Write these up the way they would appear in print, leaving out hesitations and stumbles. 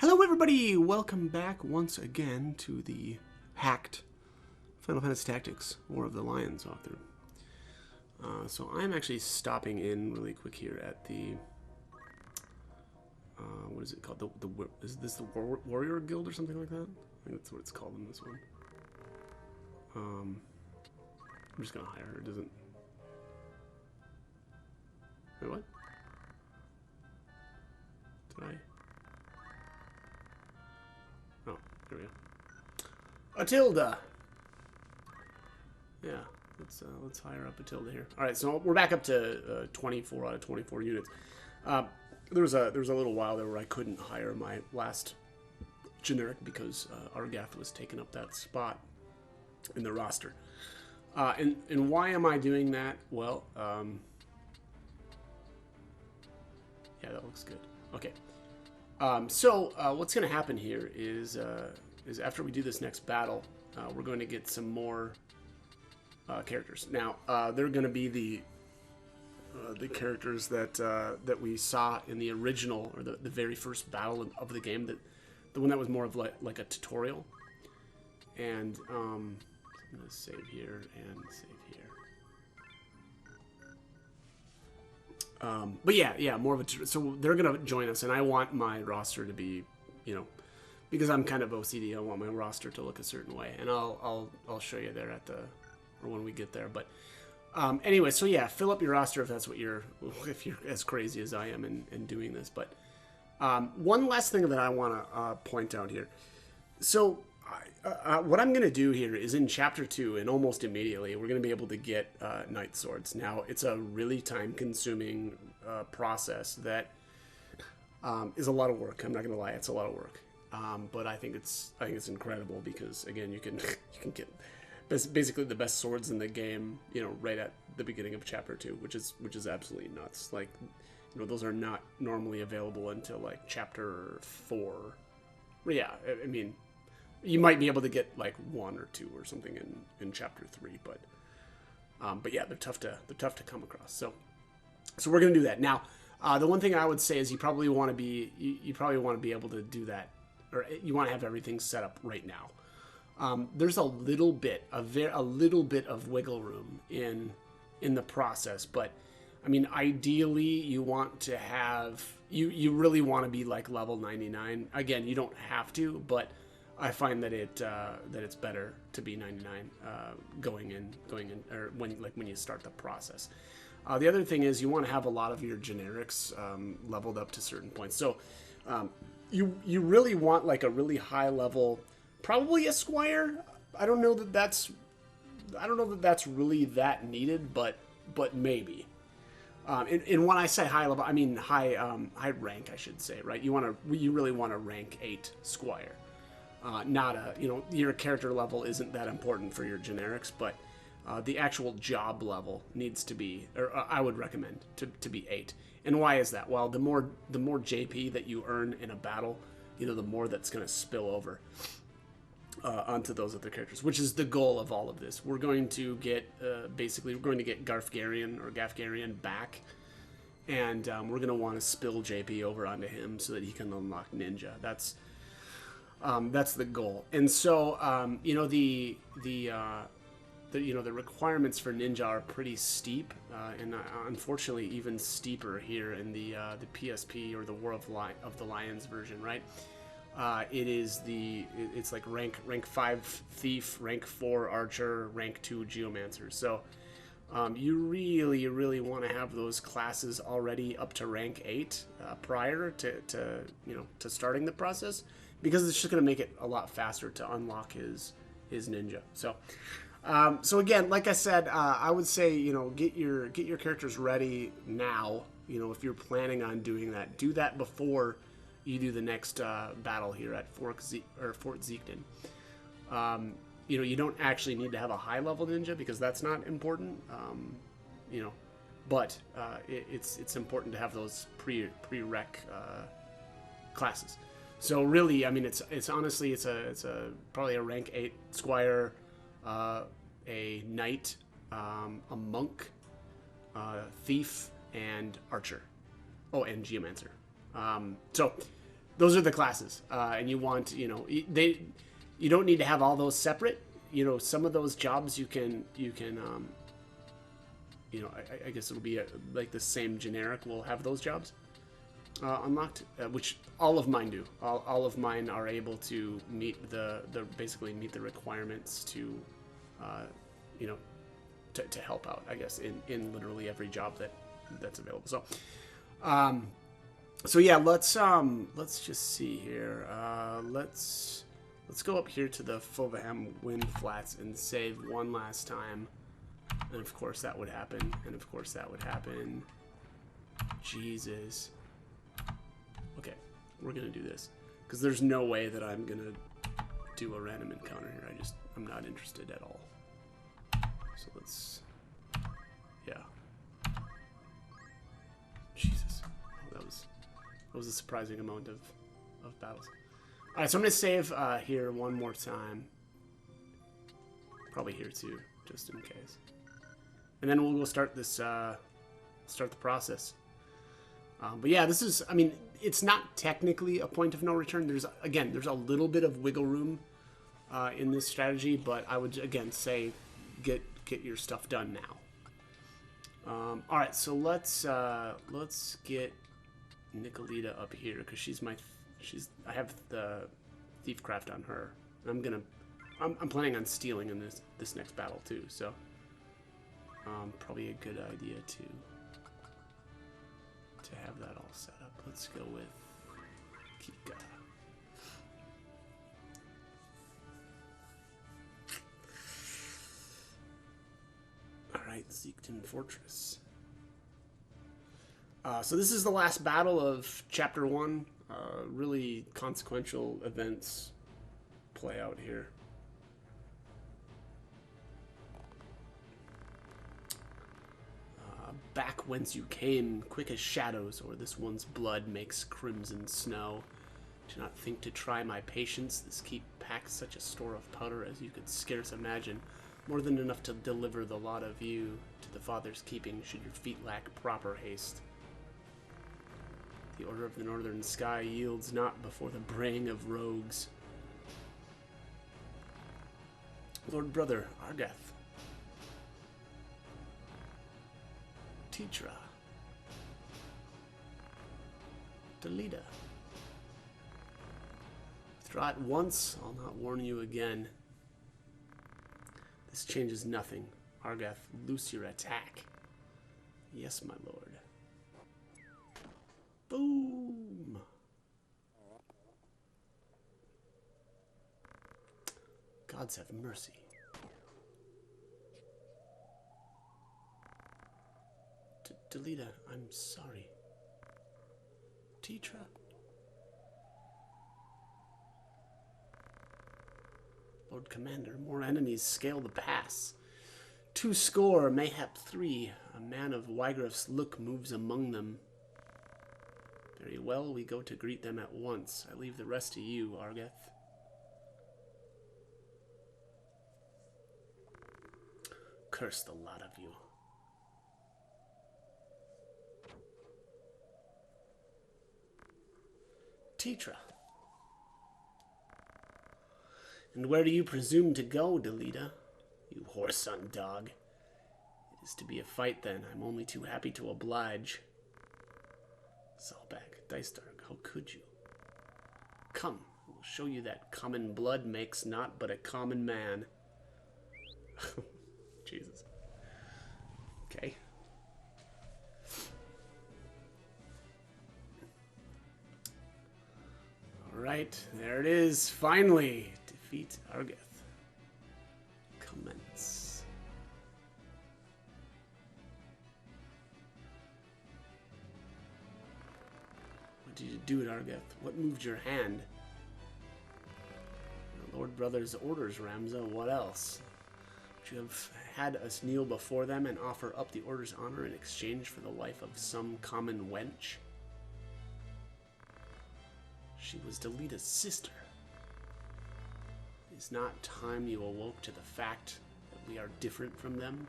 Hello, everybody! Welcome back once again to the hacked Final Fantasy Tactics War of the Lions walkthrough. So I'm actually stopping in really quick here at the what is it called? Is this the Warrior Guild or something like that? I think that's what it's called in this one. I'm just gonna hire her. It doesn't. Wait, what? Did I? Oh, there we go. Atilda. Yeah, let's hire up Atilda here. All right, so we're back up to 24 out of 24 units. There was a little while there where I couldn't hire my last generic because Argath was taking up that spot in the roster. And why am I doing that? Well, yeah, that looks good. Okay. So what's going to happen here is after we do this next battle, we're going to get some more characters. Now, they're going to be the characters that we saw in the original, or the very first battle of the game, the one that was more of like a tutorial. And I'm going to save here and save here. But yeah, more of a... So they're going to join us, and I want my roster to be, because I'm kind of OCD, I want my roster to look a certain way. And I'll show you there or when we get there. But anyway, so yeah, fill up your roster if that's what if you're as crazy as I am in doing this. But one last thing that I want to point out here. So what I'm going to do here is in Chapter 2, and almost immediately, we're going to be able to get Knight Swords. Now, it's a really time-consuming process that is a lot of work. I'm not going to lie, it's a lot of work. But I think it's incredible because, again, you can get basically the best swords in the game, right at the beginning of Chapter 2, which is absolutely nuts. Like, those are not normally available until like Chapter 4. Yeah, I mean, you might be able to get like 1 or 2 or something in Chapter 3, but yeah, they're tough to come across. So we're gonna do that now. The one thing I would say is you probably want to be able to do that, or you want to have everything set up right now. There's a little bit of wiggle room in the process, but I mean, ideally, you want to have you really want to be like level 99. Again, you don't have to, but I find that it's better to be 99 going in, or when you start the process. The other thing is you want to have a lot of your generics leveled up to certain points. So you really want like a really high level, probably a squire. I don't know that that's really that needed, but maybe. And when I say high level, I mean high rank, I should say, right? You really want a rank 8 squire. Not your character level isn't that important for your generics, but the actual job level needs to be, or I would recommend to be 8. And why is that? Well, the more JP that you earn in a battle, the more that's going to spill over onto those other characters, which is the goal of all of this. We're going to get Gafgarian back, and we're going to want to spill JP over onto him so that he can unlock Ninja. That's the goal. And so the requirements for Ninja are pretty steep, and unfortunately even steeper here in the PSP, or the War of the Lions version, right? It's like rank 5 thief, rank 4 archer, rank 2 geomancer. So you really want to have those classes already up to rank 8 prior to starting the process, because it's just going to make it a lot faster to unlock his ninja. So so again, like I said, I would say get your characters ready now. If you're planning on doing that, do that before you do the next battle here at Fort Zeekden. You don't actually need to have a high level ninja because that's not important. But it's important to have those prereq classes. So really, I mean, it's honestly it's probably a rank 8 squire, a knight, a monk, thief, and archer. Oh, and geomancer. So those are the classes, and you want, you know, you don't need to have all those separate. You know, some of those jobs you can you know, I guess it'll be like the same generic will have those jobs unlocked, which all of mine do. All of mine are able to meet the basically meet the requirements to, you know, to help out, I guess, in literally every job that's available. So, so yeah, let's just see here. Let's go up here to the Fulham Wind Flats and save one last time. And of course that would happen. And of course that would happen. Jesus. Okay, we're gonna do this because there's no way that I'm gonna do a random encounter here. I'm not interested at all. So let's, yeah. Jesus, that was a surprising amount of battles. All right, so I'm gonna save here one more time. Probably here too, just in case. And then we'll go start this, start the process. But yeah, this is, I mean, it's not technically a point of no return. There's a little bit of wiggle room in this strategy, but I would again say get your stuff done now. All right, so let's get Nicolita up here because I have the Thiefcraft on her. I'm planning on stealing in this next battle too, so probably a good idea to have that all set up. Let's go with Kika. Alright, Siegton Fortress. So this is the last battle of Chapter 1. Really consequential events play out here. Back whence you came, quick as shadows, or this one's blood makes crimson snow. Do not think to try my patience. This keep packs such a store of powder as you could scarce imagine. More than enough to deliver the lot of you to the Father's keeping, should your feet lack proper haste. The order of the northern sky yields not before the braying of rogues. Lord Brother, Argath. Tetra. Delita. Withdraw at once, I'll not warn you again. This changes nothing. Argath, loose your attack. Yes, my lord. Boom! Gods have mercy. Delita, I'm sorry. Tetra? Lord Commander, more enemies scale the pass. 2 score, mayhap 3. A man of Wygreff's look moves among them. Very well, we go to greet them at once. I leave the rest to you, Argath. Curse the lot of you. Tetra. And where do you presume to go, Delita? You whoreson dog. It is to be a fight, then. I'm only too happy to oblige. Zalbak, Dicedark, how could you? Come, we'll show you that common blood makes not but a common man. Jesus. Okay. Alright, there it is. Finally, defeat Argath. Commence. What did you do at Argath? What moved your hand? The Lord Brother's orders, Ramza. What else? Would you have had us kneel before them and offer up the Order's honor in exchange for the life of some common wench? She was Delita's sister. It is not time you awoke to the fact that we are different from them.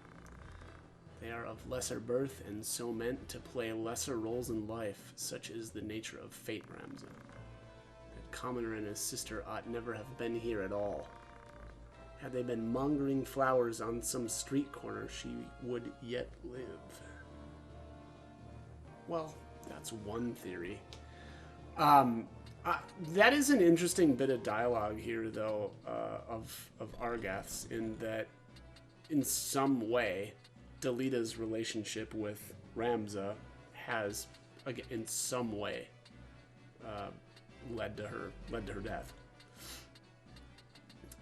They are of lesser birth and so meant to play lesser roles in life. Such is the nature of fate, Ramza. commoner and his sister ought never have been here at all. Had they been mongering flowers on some street corner, she would yet live. Well, that's one theory. That is an interesting bit of dialogue here, though, of Argath's, in that, in some way, Delita's relationship with Ramza has, again, in some way, led to her death.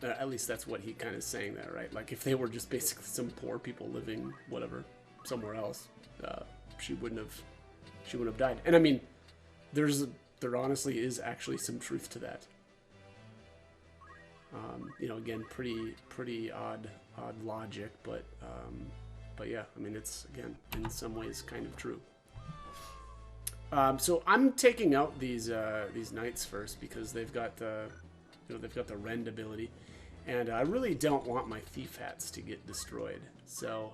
At least that's what he kind of saying there, right? Like, if they were just basically some poor people living, whatever, somewhere else, she wouldn't have died. And I mean, there honestly is actually some truth to that. You know, again, pretty odd logic, but yeah, I mean, it's, again, in some ways kind of true. So I'm taking out these knights first because they've got the rend ability, and I really don't want my thief hats to get destroyed. So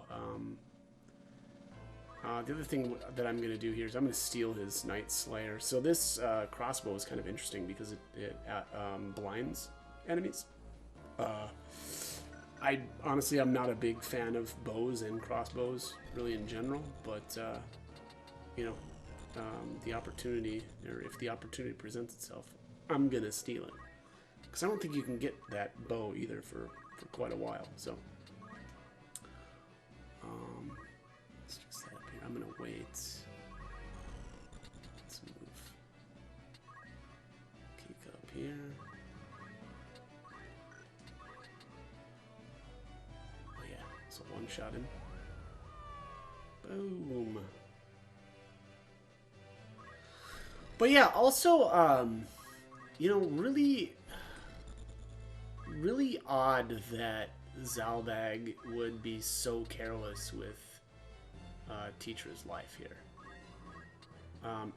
the other thing that I'm going to do here is I'm going to steal his Knight Slayer. So this crossbow is kind of interesting because it blinds enemies. I'm not a big fan of bows and crossbows, really, in general, but you know, the opportunity, or if the opportunity presents itself, I'm going to steal it. Because I don't think you can get that bow either for quite a while, so. Let's just set up here. I'm going to wait. Let's move. Keep up here. Oh yeah, so one shot him. Boom. But yeah, also, you know, really odd that Zalbag would be so careless with Teacher's life here.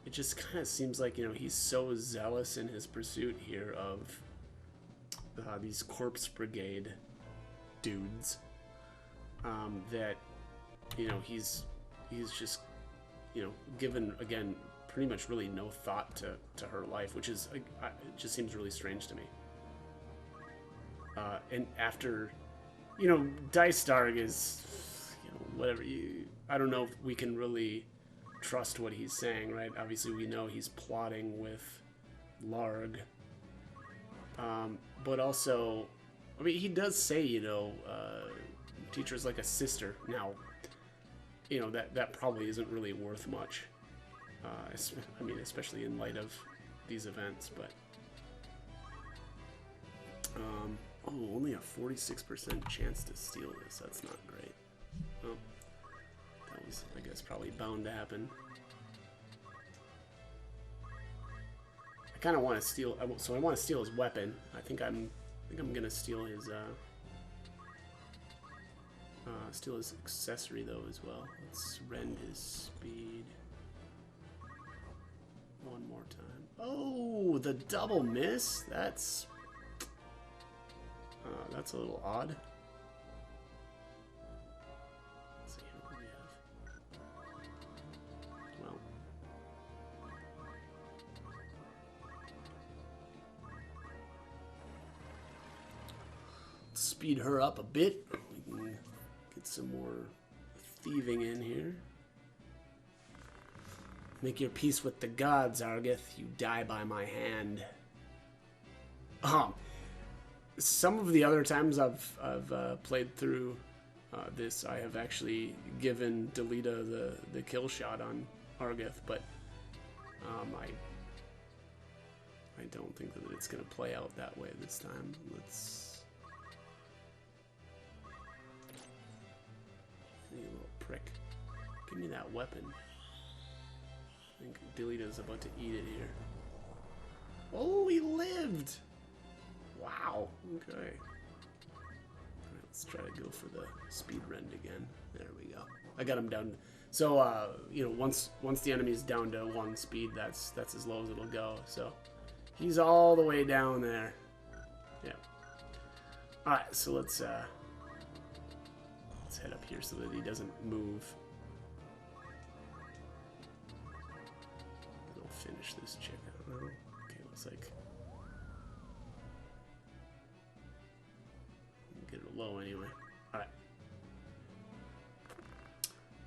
It just kind of seems like, you know, he's so zealous in his pursuit here of these Corpse Brigade dudes that, you know, he's just, you know, given, again, pretty much really no thought to her life, which is, it just seems really strange to me. And after, you know, Dystarg is, you know, whatever, I don't know if we can really trust what he's saying, right? Obviously we know he's plotting with Larg. But also, I mean, he does say, you know, Teacher's like a sister. Now, you know, that probably isn't really worth much. I mean, especially in light of these events, but... oh, only a 46% chance to steal this. That's not great. Well, that was, I guess, probably bound to happen. I kind of want to steal... So I want to steal his weapon. I think I'm gonna steal his... steal his accessory, though, as well. Let's rend his speed. One more time. Oh, the double miss? That's a little odd. Let's see what we have. Well. Speed her up a bit. We can get some more thieving in here. Make your peace with the gods, Argath. You die by my hand. Some of the other times I've played through this, I have actually given Delita the kill shot on Argath, but I don't think that it's going to play out that way this time. Let's... You little prick. Give me that weapon. I think Delita's about to eat it here. Oh, he lived! Wow. Okay. Alright, let's try to go for the speed rend again. There we go. I got him down. So, you know, once the enemy's down to 1 speed, that's as low as it'll go. So, he's all the way down there. Yeah. Alright, so let's head up here so that he doesn't move. We'll finish this chick. I don't know. Okay, looks like low anyway. Alright.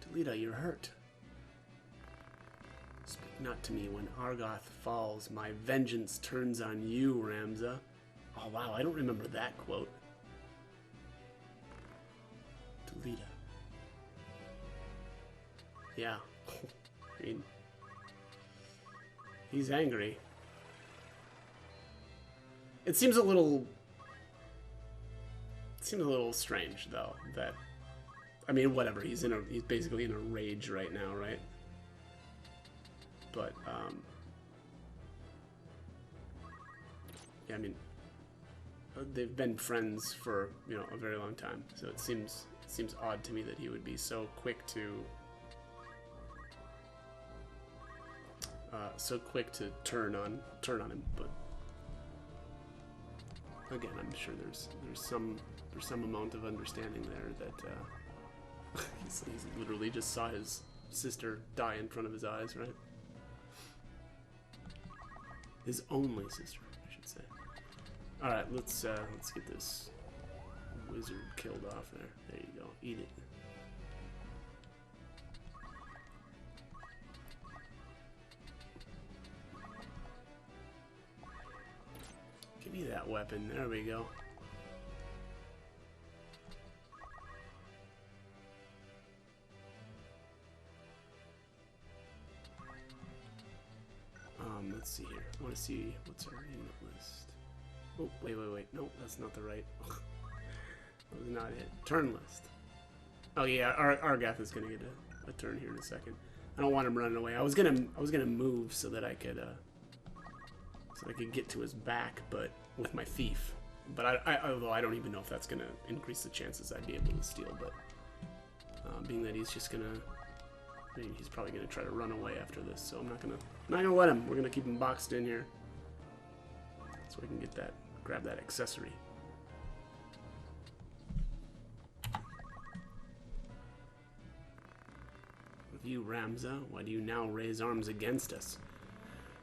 Delita, you're hurt. Speak not to me when Argoth falls. My vengeance turns on you, Ramza. Oh wow, I don't remember that quote. Delita. Yeah. I mean, he's angry. It seems a little strange though that, I mean, whatever, he's basically in a rage right now, right? But yeah, I mean, they've been friends for, you know, a very long time, so it seems odd to me that he would be so quick to turn on him. But again, I'm sure there's some amount of understanding there that he's literally just saw his sister die in front of his eyes, right? His only sister, I should say. All right, let's get this wizard killed off there. There you go. Eat it. Give me that weapon. There we go. Let's see here. I want to see what's our unit list. Oh, wait. Nope, that's not the right. That was not it. Turn list. Oh yeah, Argoth is gonna get a turn here in a second. I don't want him running away. I was gonna move so that I could get to his back, but with my thief. But although I don't even know if that's gonna increase the chances I'd be able to steal. But being that he's just gonna, I mean, he's probably gonna try to run away after this, so I'm not gonna let him. We're gonna keep him boxed in here, so we can get that, grab that accessory. With you, Ramza, why do you now raise arms against us?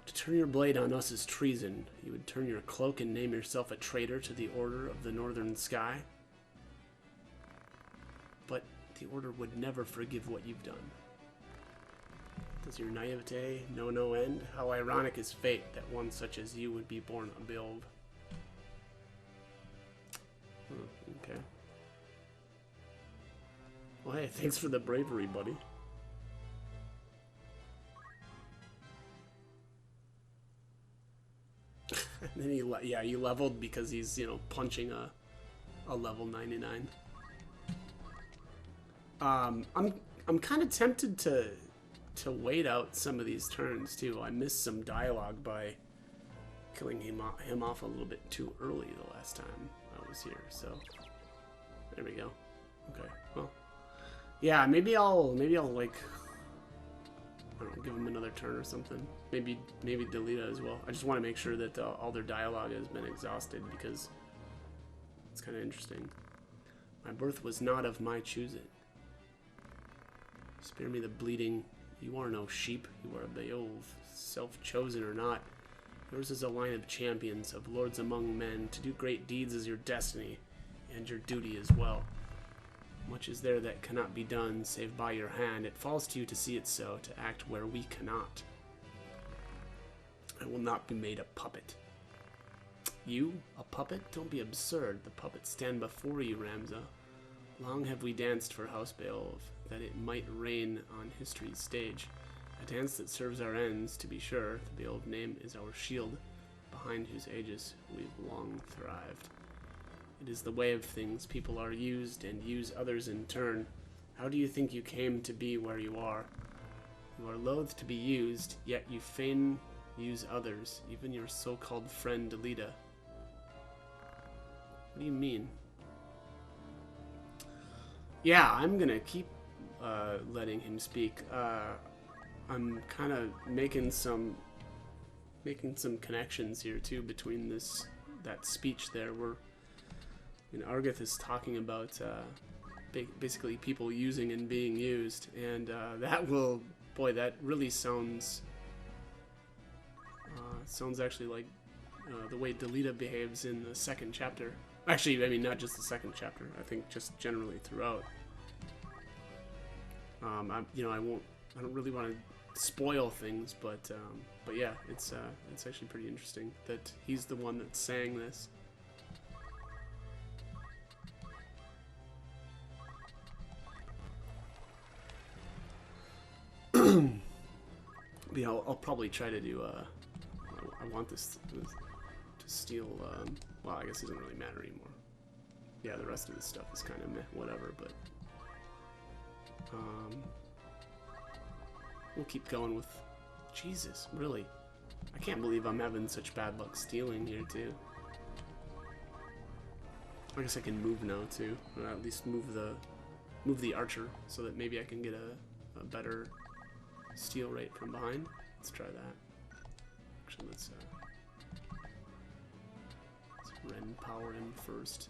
To turn your blade on us is treason. You would turn your cloak and name yourself a traitor to the Order of the Northern Sky? But the Order would never forgive what you've done. Does your naivete know no end? How ironic is fate that one such as you would be born a Bilb. Okay. Well, hey, thanks for the bravery, buddy. And then he leveled because he's, you know, punching a level 99. I'm kind of tempted to wait out some of these turns too. I missed some dialogue by killing him off a little bit too early the last time I was here. So there we go. Okay. Well, yeah. Maybe I'll like, I don't know, give him another turn or something. Maybe Delita as well. I just want to make sure that all their dialogue has been exhausted because it's kind of interesting. My birth was not of my choosing. Spare me the bleeding. You are no sheep. You are a Beowulf, self-chosen or not. Yours is a line of champions, of lords among men. To do great deeds is your destiny, and your duty as well. Much is there that cannot be done, save by your hand. It falls to you to see it so, to act where we cannot. I will not be made a puppet. You, a puppet? Don't be absurd. The puppets stand before you, Ramza. Long have we danced for House Beowulf, that it might reign on history's stage. A dance that serves our ends, to be sure. The Beowulf name is our shield, behind whose aegis we've long thrived. It is the way of things. People are used and use others in turn. How do you think you came to be where you are? You are loath to be used, yet you feign use others, even your so-called friend Delita. What do you mean? Yeah, I'm gonna keep letting him speak. I'm kind of making some connections here too between that speech there, where Argoth is talking about basically people using and being used, and that really sounds actually like the way Delita behaves in the second chapter Actually, I mean, not just the second chapter. I think just generally throughout. I won't. I don't really want to spoil things, but yeah, it's actually pretty interesting that he's the one that's saying this. Yeah, I'll probably try to do. I want this to steal. Well, I guess it doesn't really matter anymore. Yeah, the rest of this stuff is kind of meh, whatever. But we'll keep going with. Jesus, really? I can't believe I'm having such bad luck stealing here too. I guess I can move now too, or at least move the archer so that maybe I can get a better steal rate from behind. Let's try that. Actually, let's Ren power him first.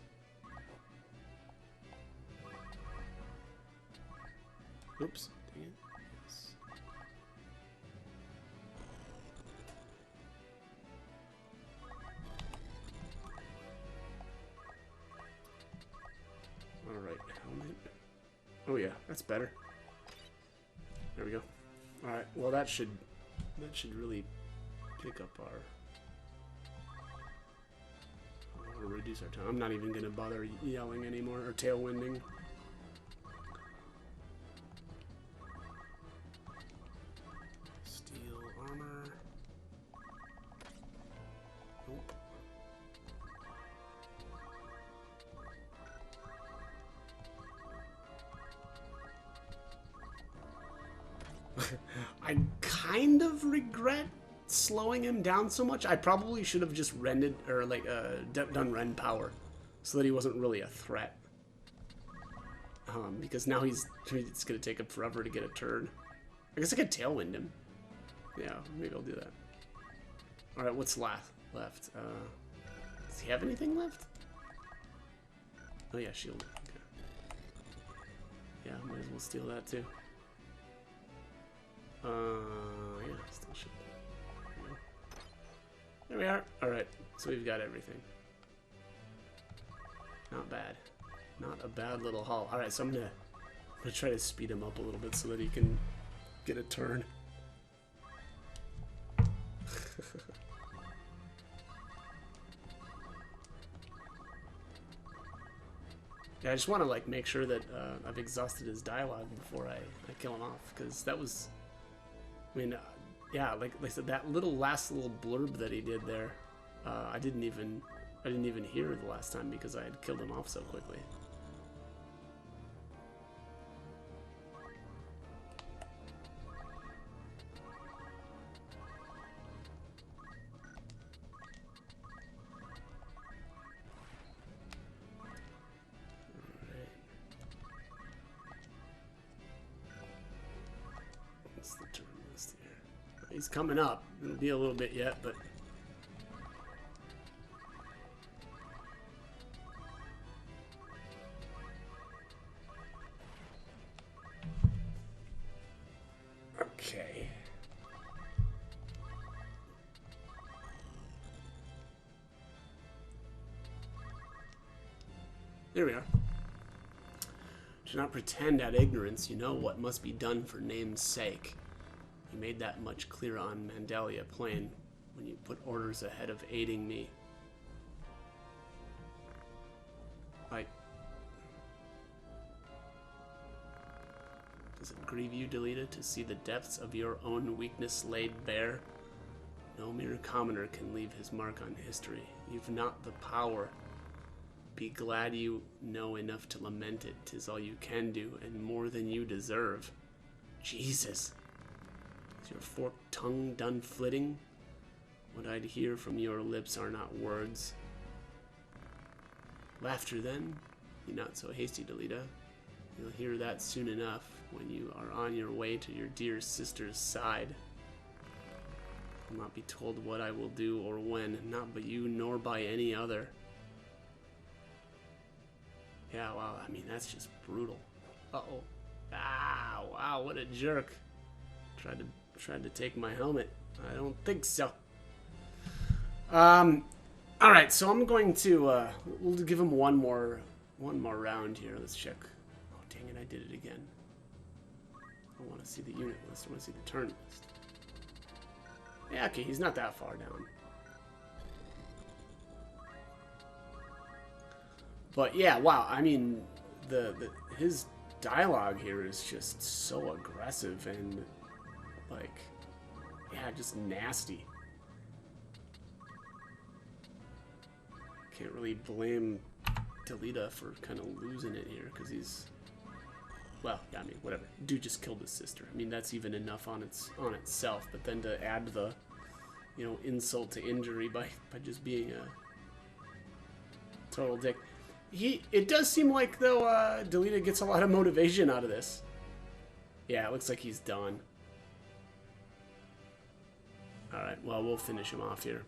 Oops, dang it. Yes. Alright, helmet. Oh yeah, that's better. There we go. Alright, well that should really pick up our reduce our time. I'm not even gonna bother yelling anymore or tailwinding. Steel armor. Nope. I kind of regret slowing him down so much. I probably should have just rented or like done Ren power so that he wasn't really a threat. Because now it's gonna take him forever to get a turn. I guess I could tailwind him. Yeah, maybe I'll do that. All right, what's left? Does he have anything left? Oh yeah, shield. Okay. Yeah, might as well steal that too. Yeah, still shield. There we are. Alright, so we've got everything. Not bad. Not a bad little haul. Alright, so I'm gonna try to speed him up a little bit so that he can get a turn. Yeah, I just want to like make sure that I've exhausted his dialogue before I kill him off, because that was, I mean, yeah, like I said, that last little blurb that he did there, I didn't even hear the last time because I had killed him off so quickly. He's coming up. It'll be a little bit yet, but okay. There we are. Do not pretend at ignorance. You know what must be done for name's sake. You made that much clear on Mandalia Plain when you put orders ahead of aiding me. Does it grieve you, Delita, to see the depths of your own weakness laid bare? No mere commoner can leave his mark on history. You've not the power. Be glad you know enough to lament it. 'Tis all you can do, and more than you deserve. Jesus! Is your forked tongue done flitting? What I'd hear from your lips are not words. Laughter, then? Be not so hasty, Delita. You'll hear that soon enough when you are on your way to your dear sister's side. I'll not be told what I will do or when, not by you nor by any other. Yeah, wow, I mean, that's just brutal. Uh-oh. Ah, wow, what a jerk. Tried to take my helmet. I don't think so. All right, so I'm going to we'll give him one more round here. Let's check. Oh dang it, I did it again. I want to see the unit list. I want to see the turn list. Yeah, okay, he's not that far down. But yeah, wow. I mean, his dialogue here is just so aggressive and like, yeah, just nasty. Can't really blame Delita for kind of losing it here because he's, well, yeah, I mean, whatever. Dude just killed his sister. I mean, that's even enough on itself. But then to add the, you know, insult to injury by just being a total dick. It does seem like though Delita gets a lot of motivation out of this. Yeah, it looks like he's done. All right, well, we'll finish him off here.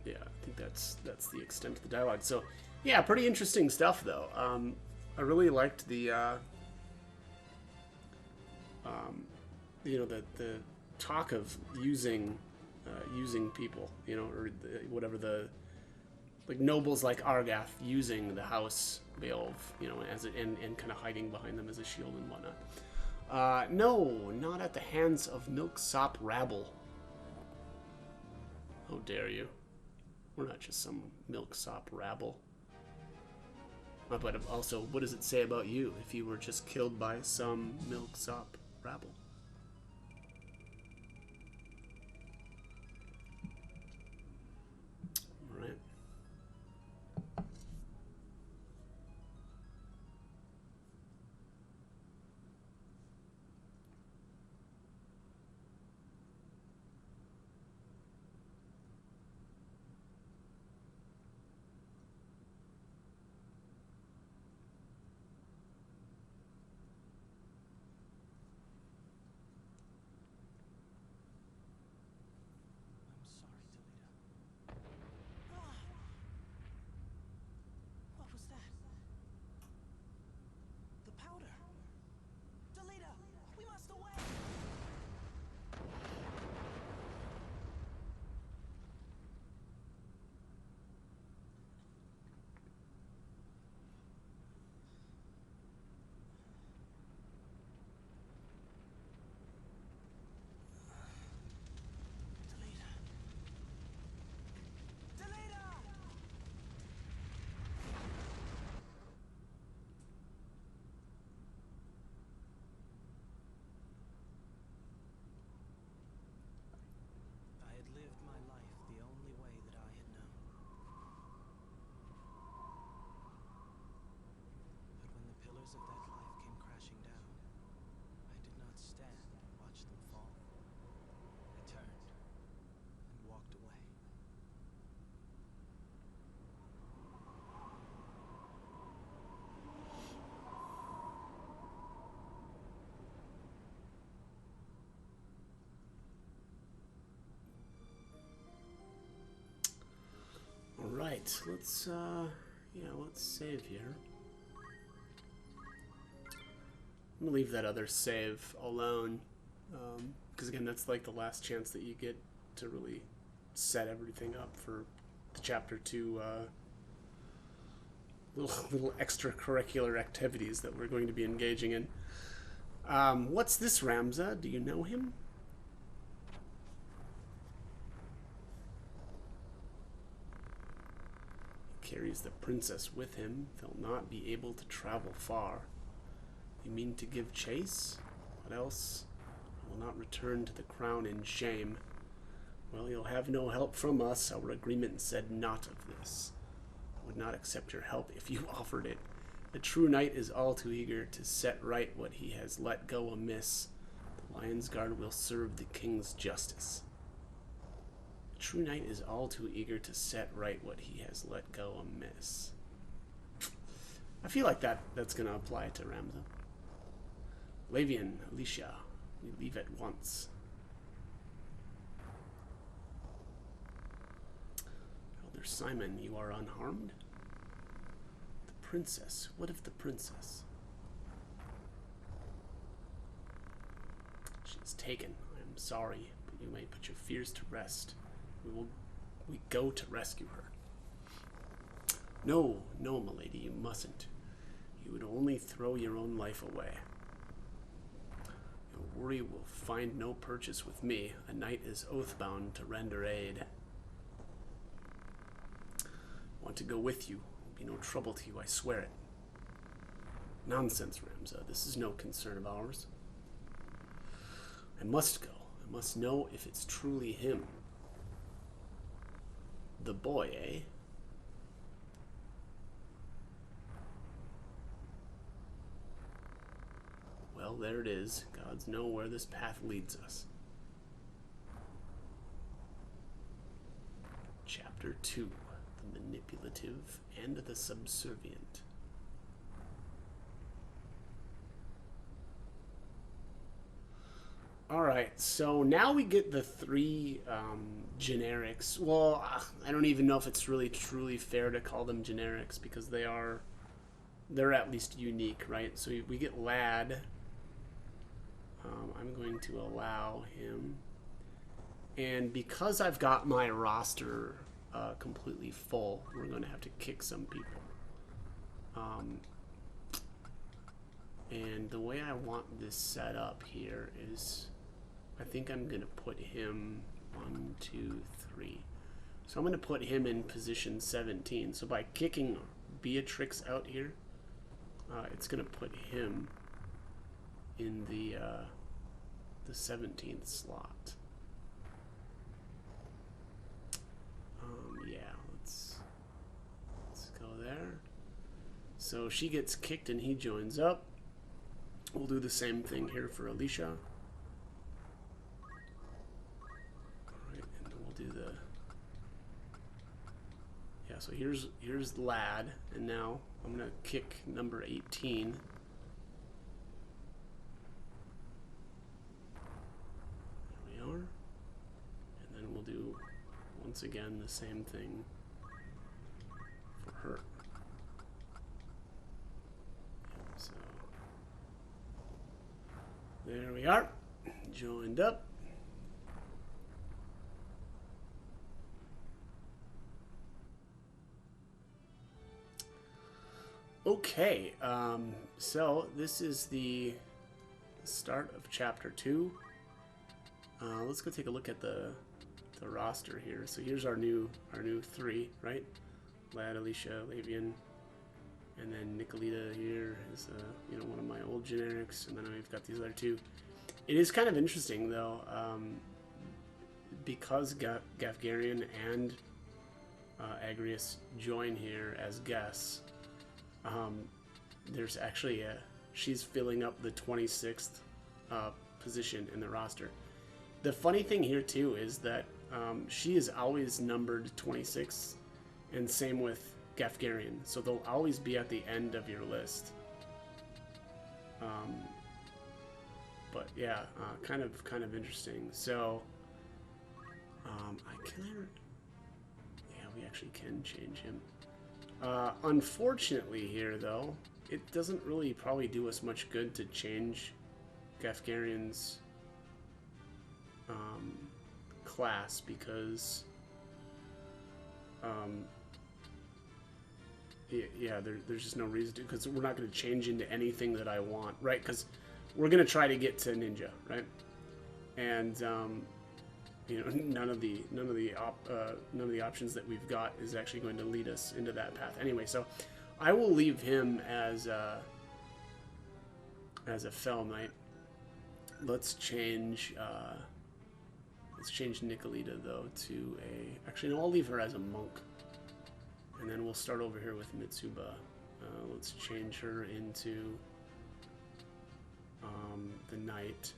Yeah, I think that's the extent of the dialogue. So, yeah, pretty interesting stuff though. I really liked the you know, the talk of using people, you know, or whatever the, like nobles like Argath using the house Beowulf, you know, as and kind of hiding behind them as a shield and whatnot. No, not at the hands of milksop rabble. How dare you? We're not just some milksop rabble. But also, what does it say about you if you were just killed by some milksop rabble? All right. Alright, let's save here. I'm gonna leave that other save alone. Because again, that's like the last chance that you get to really set everything up for the chapter 2 little extracurricular activities that we're going to be engaging in. What's this, Ramza? Do you know him? Carries the princess with him. They'll not be able to travel far. You mean to give chase? What else? I will not return to the crown in shame. Well, you'll have no help from us. Our agreement said not of this. I would not accept your help if you offered it. The true knight is all too eager to set right what he has let go amiss. The Lion's Guard will serve the king's justice. The true knight is all too eager to set right what he has let go amiss. I feel like that's going to apply to Ramza. Lavian, Alicia, we leave at once. Elder Simon, you are unharmed? The princess, what of the princess? She is taken. I am sorry, but you may put your fears to rest. We go to rescue her. No, no, milady, you mustn't. You would only throw your own life away. Your worry will find no purchase with me. A knight is oath-bound to render aid. I want to go with you. It will be no trouble to you, I swear it. Nonsense, Ramza. This is no concern of ours. I must go. I must know if it's truly him. The boy, eh? Well, there it is. Gods know where this path leads us. Chapter 2. The manipulative and the subservient. Alright, so now we get the three generics. Well, I don't even know if it's really truly fair to call them generics because they're at least unique, right? So we get Lad. I'm going to allow him. And because I've got my roster completely full, we're going to have to kick some people. And the way I want this set up here is, I think I'm going to put him 1, 2, 3. So I'm going to put him in position 17. So by kicking Beatrix out here, it's going to put him in the 17th slot. Yeah, let's go there. So she gets kicked and he joins up. We'll do the same thing here for Alicia. Alright, and we'll do the... Yeah, so here's Lad, and now I'm going to kick number 18. There we are. And then we'll do, once again, the same thing for her. So... there we are, joined up. Okay, so this is the start of chapter 2. Let's go take a look at the roster here. So here's our new 3, right? Lad, Alicia, Lavian, and then Nicolita here is one of my old generics, and then we've got these other 2. It is kind of interesting though, because Gafgarian and Agrius join here as guests. There's actually she's filling up the 26th position in the roster. The funny thing here too is that she is always numbered 26, and same with Gafgarian, so they'll always be at the end of your list. But yeah, kind of interesting. So we actually can change him. Unfortunately here though, it doesn't really probably do us much good to change Gafgarian's class because there's just no reason to, because we're not going to change into anything that I want, right? Because we're going to try to get to ninja, right? And none of the options that we've got is actually going to lead us into that path anyway. So I will leave him as a Fel Knight. Let's change Nicolita though to a, actually no, I'll leave her as a monk. And then we'll start over here with Mitsuba. Let's change her into the knight.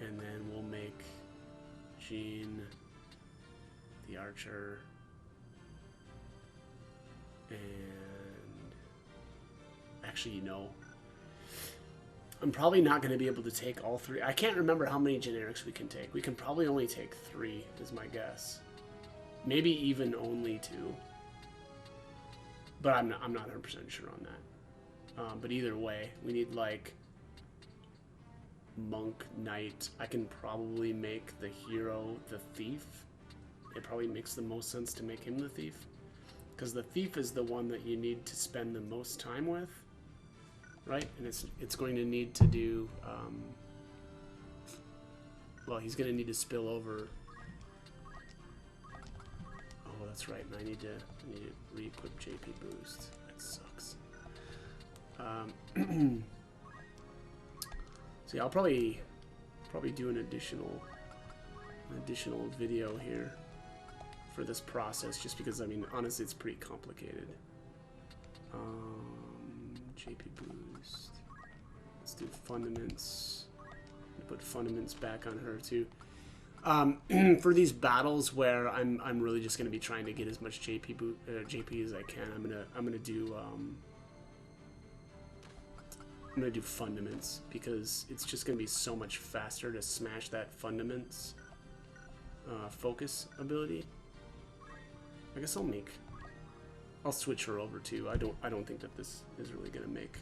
And then we'll make Jean the archer. And actually, I'm probably not going to be able to take all 3. I can't remember how many generics we can take. We can probably only take 3 is my guess. Maybe even only 2. But I'm not 100% sure on that. But either way, we need like monk, knight. I can probably make the hero the thief. It probably makes the most sense to make him the thief, because the thief is the one that you need to spend the most time with, right? And it's going to need to do, well, he's going to need to spill over. Oh, that's right. And I need to re-equip JP Boost. That sucks. So yeah, I'll probably do an additional video here for this process, just because, I mean, honestly, it's pretty complicated. JP Boost. Let's do fundaments. Put fundaments back on her too. For these battles where I'm really just gonna be trying to get as much JP as I can, I'm gonna do fundaments, because it's just gonna be so much faster to smash that fundaments focus ability. I guess I'll switch her over too. I don't think that this is really gonna make,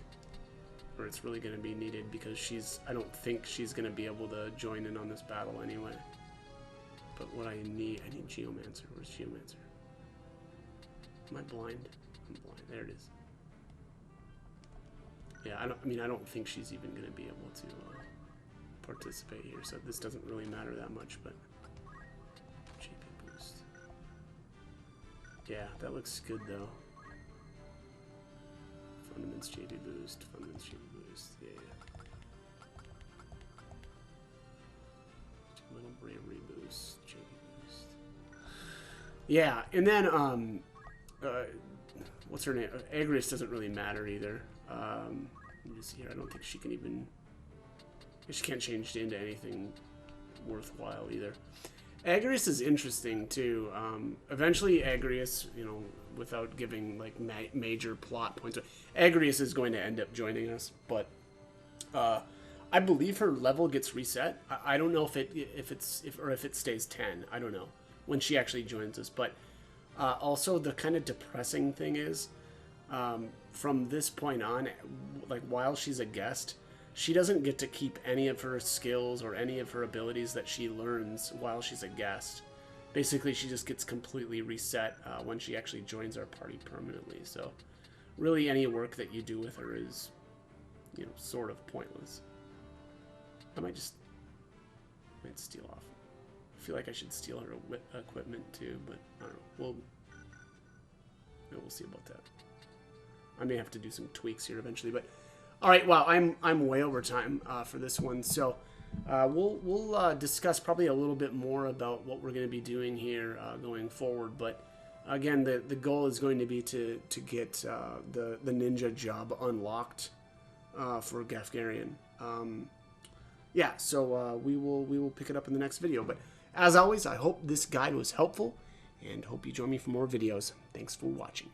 or it's really gonna be needed, because I don't think she's gonna be able to join in on this battle anyway. But what I need Geomancer. Where's Geomancer? Am I blind? I'm blind. There it is. Yeah, I don't think she's even gonna be able to participate here, so this doesn't really matter that much. But JP Boost. Yeah, that looks good though. Fundaments JP Boost. Fundaments JP Boost. Yeah. Little bravery boost. JP Boost. Yeah, and then what's her name? Agrias doesn't really matter either. Let me just see here. I don't think she can even. She can't change into anything worthwhile either. Agrias is interesting too. Eventually, Agrias, you know, without giving like major plot points, Agrias is going to end up joining us. But I believe her level gets reset. I don't know if it stays 10. I don't know when she actually joins us. But also the kind of depressing thing is, from this point on, like while she's a guest, she doesn't get to keep any of her skills or any of her abilities that she learns while she's a guest. Basically, she just gets completely reset when she actually joins our party permanently. So really any work that you do with her is, you know, sort of pointless. I might steal off. I feel like I should steal her equipment too, but I don't know. We'll see about that. I may have to do some tweaks here eventually, but all right. Well, I'm way over time for this one, so we'll discuss probably a little bit more about what we're going to be doing here going forward. But again, the goal is going to be to get the ninja job unlocked for Gafgarian. Yeah, so we will pick it up in the next video. But as always, I hope this guide was helpful, and hope you join me for more videos. Thanks for watching.